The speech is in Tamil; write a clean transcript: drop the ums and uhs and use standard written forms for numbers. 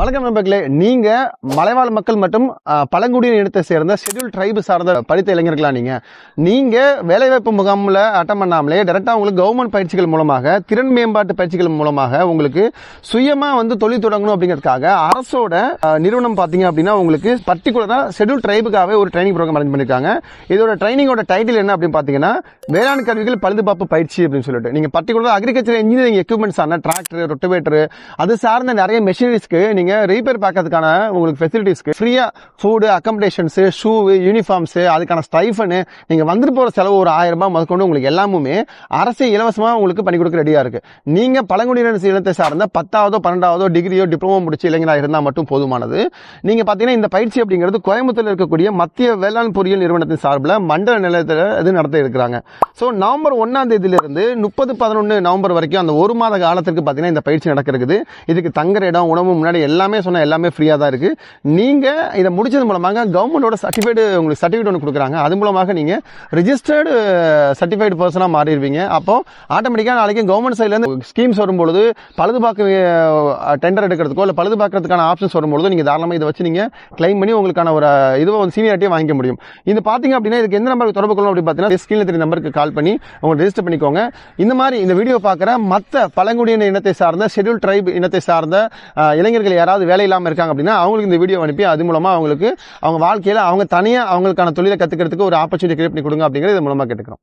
வணக்கம் நண்பர்களே, நீங்க மலைவாழ் மக்கள் மற்றும் பழங்குடியின இனத்தை சேர்ந்த ஷெட்யூல் ட்ரைப் சார்ந்த படித்த இளைஞர்களா நீங்க வேலைவாய்ப்பு முகாமில் அட்டன் பண்ணாமலே டைரக்டா உங்களுக்கு கவர்மெண்ட் பயிற்சிகள் மூலமாக திறன் மேம்பாட்டு பயிற்சிகள் மூலமாக உங்களுக்கு சுயமா தொழில் தொடங்கணும் அப்படிங்கிறதுக்காக அரசோட நிறுவனம் பாத்தீங்க அப்படின்னா உங்களுக்கு பர்டிகுலரா ஷெட்யூல் ட்ரைபுக்காகவே ஒரு ட்ரைனிங் ப்ரோக்ராம் அரேஞ்ச் பண்ணிருக்காங்க. இதோட ட்ரைனிங்கோட டைட்டில் என்ன அப்படின்னு பாத்தீங்கன்னா வேளாண் கருவிகள் பழுதுபார்ப்பு பயிற்சி அப்படின்னு சொல்லிட்டு நீங்க பர்டிகுலரா அக்ரிகல்ச்சர் இன்ஜினியரிங் எக்யூப்மெண்ட்ஸ் ஆன டிராக்டர், ரொட்டவேட்டர் அது சார்ந்த நிறைய மெஷினரிஸ்க்கு நீங்க ரீபேர் பார்க்கறதுக்கான உங்களுக்கு ஃபெசிலிட்டிஸ்க்கு ஃப்ரீயா ஃபுட், அகாமடேஷன்ஸ், ஷூ, யூனிஃபார்ம்ஸ், அதுக்கான ஸ்டைஃபன் நீங்க வந்துட்டு போற செலவு ஒரு 1000 ரூபாய் முதற்கொண்டு உங்களுக்கு எல்லாமே அரசு இலவசமா உங்களுக்கு பண்ணி கொடுக்க ரெடியா இருக்கு. நீங்க பழங்குடியின இனத்தை சார்ந்த 10ஆவதோ 12ஆவதோ டிகிரியோ டிப்ளமோ முடிச்சு இளைஞரா இருந்தா மட்டும் போதுமானது. நீங்க பாத்தீங்கன்னா இந்த பயிற்சி அப்படிங்கிறது கோயம்புத்தூர்ல இருக்கக்கூடிய மத்திய வேளாண் பொறியியல் நிறுவனத்தின் சார்பில் மண்டல நிலையத்தில் இது நடத்த இருக்கிறாங்க. ஸோ நவம்பர் 1ஆம் தேதியிலிருந்து 30-11 நவம்பர் வரைக்கும் அந்த ஒரு மாத காலத்திற்கு பாத்தீங்கன்னா இந்த பயிற்சி நடக்க இருக்குது. இதுக்கு தங்குற இடம், உணவு முன்னாடி எல்லாமே எல்லாமே ஃப்ரீயா தான் இருக்கு. நீங்க இதை முடிச்சது மூலமாக கவர்மெண்டோட உங்களுக்கு சர்டிபிகேட் ஒன்று கொடுக்குறாங்க. அது மூலமாக நீங்க ரிஜிஸ்டர்டு சர்டிஃபைடு பர்சனா மாறிடுவீங்க. அப்போ ஆட்டோமேட்டிக்கா நாளைக்கு கவர்மெண்ட் சைட்ல இருந்து ஸ்கீம்ஸ் வரும்பொழுது பழுதுபார்க்க டெண்டர் எடுக்கிறதுக்கோ இல்ல பழுதுபார்க்கறதுக்கான ஆப்ஷன்ஸ் வரும்பொழுது நீங்க தாராளமா இதை வச்சு நீங்க கிளைம் பண்ணி உங்களுக்கான ஒரு இதுவோ சீனியாரிட்டியை வாங்கிக்க முடியும். இது பாத்தீங்க அப்படின்னா இதுக்கு எந்த நம்பருக்கு தொடர்பு கொள்ளணும் அப்படின்னு பாத்தீங்கன்னா ஸ்கிரீன்ல தெரிய நம்பருக்கு கால் பண்ணி உங்க ரெஜிஸ்டர் பண்ணிக்கோங்க. இந்த மாதிரி இந்த வீடியோ பார்க்குற மற்ற பழங்குடியின இனத்தை சார்ந்த ஷெட்யூல் ட்ரைப் இனத்தை சார்ந்த இளைஞர்கள் யாராவது வேலை இல்லாம இருக்காங்க அப்படின்னா அவங்களுக்கு இந்த வீடியோ அனுப்பி அது மூலமா அவங்களுக்கு அவங்க வாழ்க்கையில அவங்க தனியா அவங்களுக்கான தொழிலை கத்துக்கிறதுக்கு ஒரு ஆப்பர்ச்சுனிட்டி கிரியேட் பண்ணி கொடுங்க அப்படிங்கிறது இது மூலமா கேட்டுக்கிறோம்.